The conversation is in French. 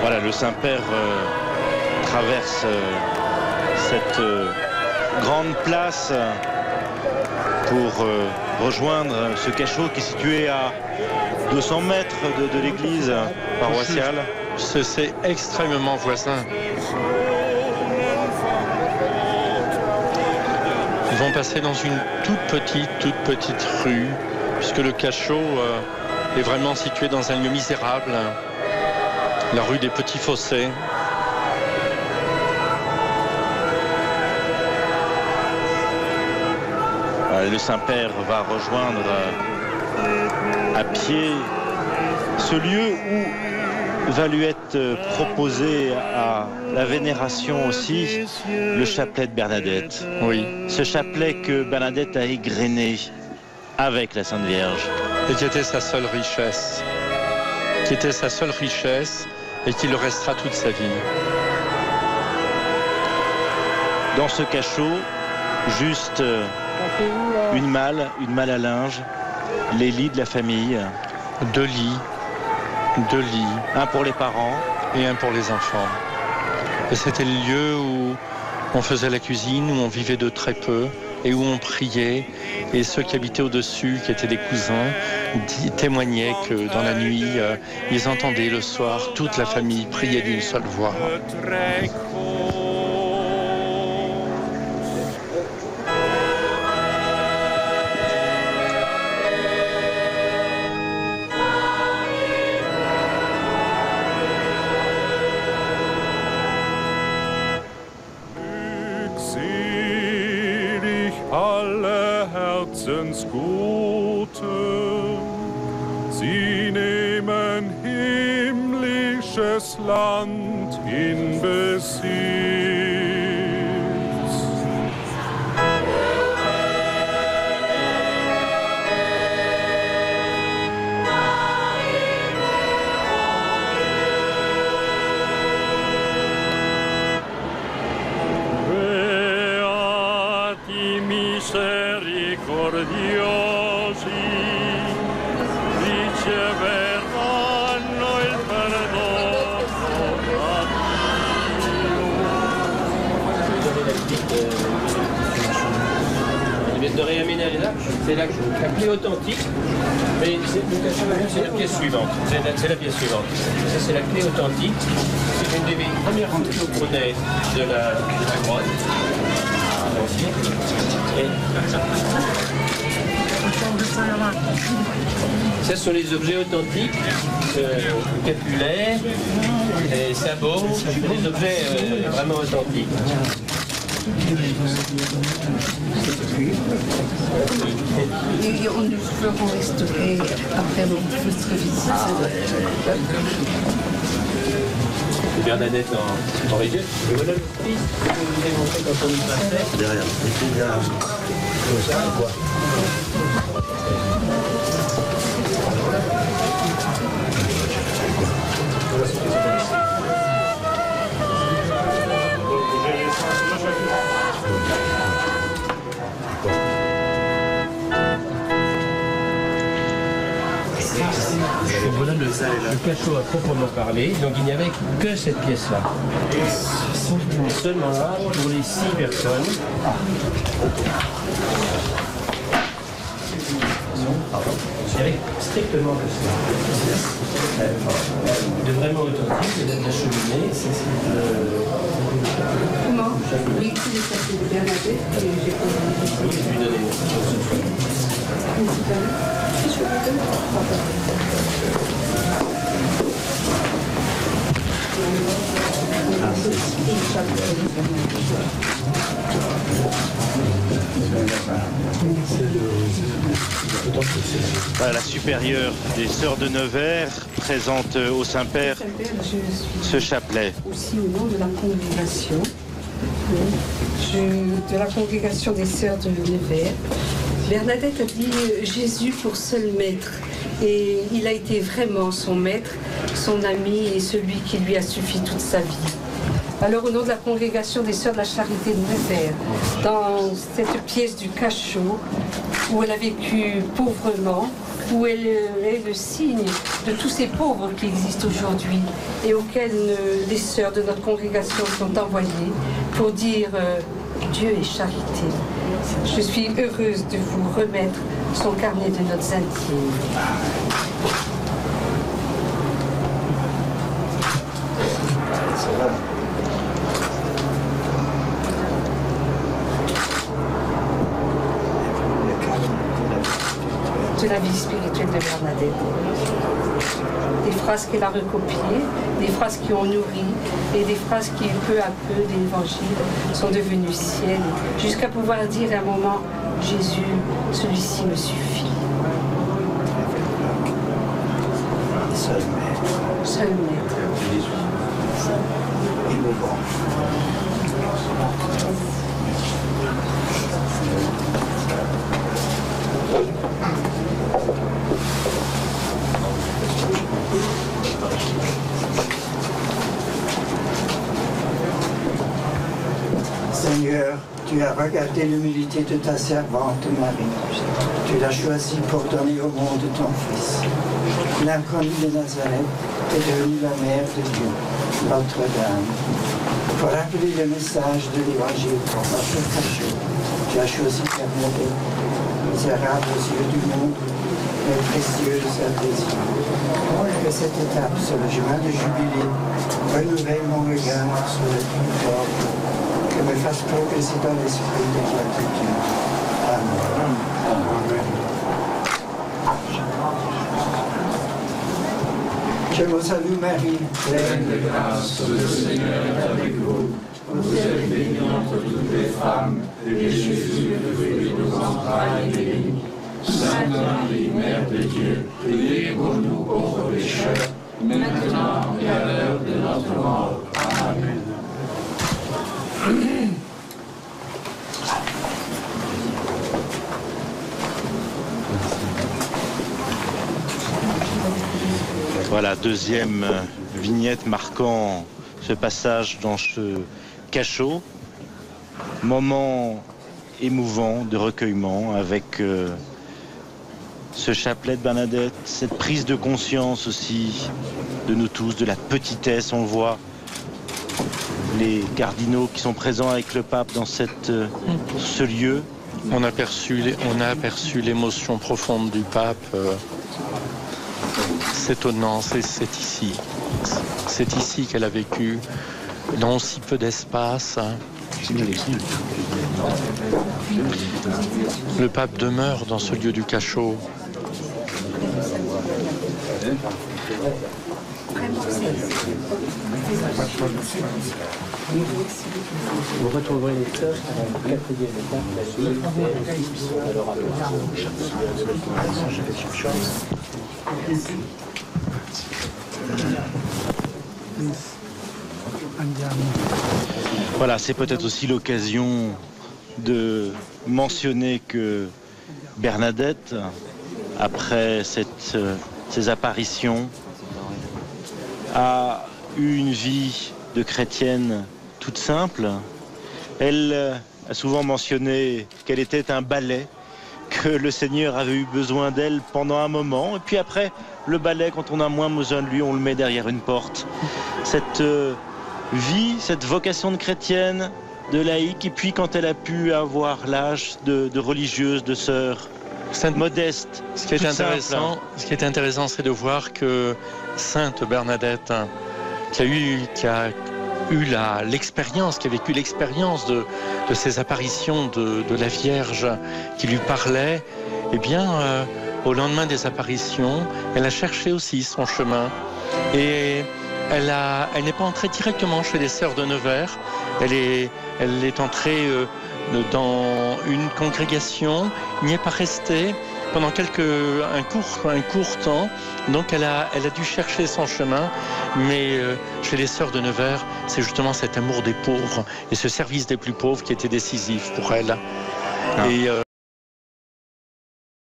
Voilà, le Saint-Père traverse cette grande place pour rejoindre ce cachot qui est situé à 200 mètres de l'église paroissiale. C'est extrêmement voisin. Ils vont passer dans une toute petite rue, puisque le cachot est vraiment situé dans un lieu misérable, la rue des Petits Fossés. Le Saint-Père va rejoindre à pied ce lieu où va lui être proposé à la vénération aussi le chapelet de Bernadette. Oui. Ce chapelet que Bernadette a égrené avec la Sainte Vierge. Et qui était sa seule richesse. Et qui le restera toute sa vie. Dans ce cachot, juste une malle à linge, les lits de la famille. 2 lits. Un pour les parents. Et un pour les enfants. Et c'était le lieu où on faisait la cuisine, où on vivait de très peu et où on priait. Et ceux qui habitaient au-dessus, qui étaient des cousins, témoignaient que dans la nuit, ils entendaient le soir toute la famille prier d'une seule voix. Herzensgute, sie nehmen himmlisches Land in Besitz. Beati misericordiosi, riceveranno il perdono da Ils viennent de réaménager là, c'est la clé authentique, mais le cachot, c'est la pièce suivante. C'est la pièce suivante. Ça, c'est la clé authentique. C'est une des premières photos qu'on ait de la grotte. Ce sont les objets authentiques, capulaires, les sabots, des objets vraiment authentiques. Et on nous ferons restaurer après votre visite. Bernadette en rigueur. Et voilà le fils que je vous ai montré quand on y passait. Derrière. Et puis il y a quoi. Voilà le cachot à proprement parler, donc il n'y avait que cette pièce-là. Seulement là, pour les 6 personnes. Il y avait strictement que ça. De vraiment authentique, c'est de la cheminée. Comment? Oui, tous les papiers de Bernadette, et j'ai pas Oui, je lui donnais. Voilà, la supérieure des Sœurs de Nevers présente au Saint-Père ce chapelet. Aussi au nom de la congrégation, de la congrégation des Sœurs de Nevers. Bernadette a dit Jésus pour seul maître. Et il a été vraiment son maître, son ami et celui qui lui a suffi toute sa vie. Alors au nom de la congrégation des Sœurs de la Charité de Nevers, dans cette pièce du cachot, où elle a vécu pauvrement, où elle est le signe de tous ces pauvres qui existent aujourd'hui et auxquels les sœurs de notre congrégation sont envoyées pour dire Dieu est charité. Je suis heureuse de vous remettre son carnet de notes intimes. De la vie spirituelle de Bernadette. Des phrases qu'elle a recopiées, des phrases qui ont nourri et des phrases qui, peu à peu, de l'évangile sont devenues siennes, jusqu'à pouvoir dire à un moment, Jésus, celui-ci me suffit. Seul maître. Seul maître. Innovant. Seigneur, tu as regardé l'humilité de ta servante Marie. Tu l'as choisie pour donner au monde ton Fils. L'inconnue de Nazareth est devenue la mère de Dieu, Notre-Dame. Pour rappeler le message de l'Évangile pour notre cachot, tu as choisi Bernadette, misérable aux yeux du monde, mais précieuse à tes yeux. Que cette étape sur le chemin de jubilé renouvelle mon regard sur le plus fort, que me fasse progresser dans l'esprit de gratitude. Amen. Je vous salue Marie, pleine de grâce, le Seigneur est avec vous. Vous êtes bénie entre toutes les femmes, et Jésus, le fruit de vos entrailles, est béni. Sainte Marie, Mère de Dieu, priez pour nous pauvres pécheurs, maintenant et à l'heure de notre mort. Amen. Voilà, deuxième vignette marquant ce passage dans ce cachot. Moment émouvant de recueillement avec ce chapelet de Bernadette, cette prise de conscience aussi de nous tous, de la petitesse. On voit les cardinaux qui sont présents avec le pape dans ce lieu. On a aperçu l'émotion profonde du pape. C'est étonnant, c'est ici. C'est ici qu'elle a vécu, dans si peu d'espace. Le pape demeure dans ce lieu du cachot. Vous retrouverez les sœurs à la quatrième étape, la suite. Voilà, c'est peut-être aussi l'occasion de mentionner que Bernadette, après ces apparitions, a eu une vie de chrétienne toute simple. Elle a souvent mentionné qu'elle était un balai, que le Seigneur avait eu besoin d'elle pendant un moment, et puis après, le balai, quand on a moins besoin de lui, on le met derrière une porte. Cette vie, cette vocation de chrétienne, de laïque, et puis quand elle a pu avoir l'âge de religieuse, de sœur, modeste. Ce qui est intéressant, c'est de voir que Sainte Bernadette, qui a vécu l'expérience de ces apparitions de la Vierge qui lui parlait, eh bien, au lendemain des apparitions, elle a cherché aussi son chemin. Et elle n'est pas entrée directement chez les sœurs de Nevers. Elle est entrée dans une congrégation, n'y est pas restée pendant un court temps. Donc elle a dû chercher son chemin, mais chez les sœurs de Nevers, c'est justement cet amour des pauvres et ce service des plus pauvres qui était décisif pour elle. Et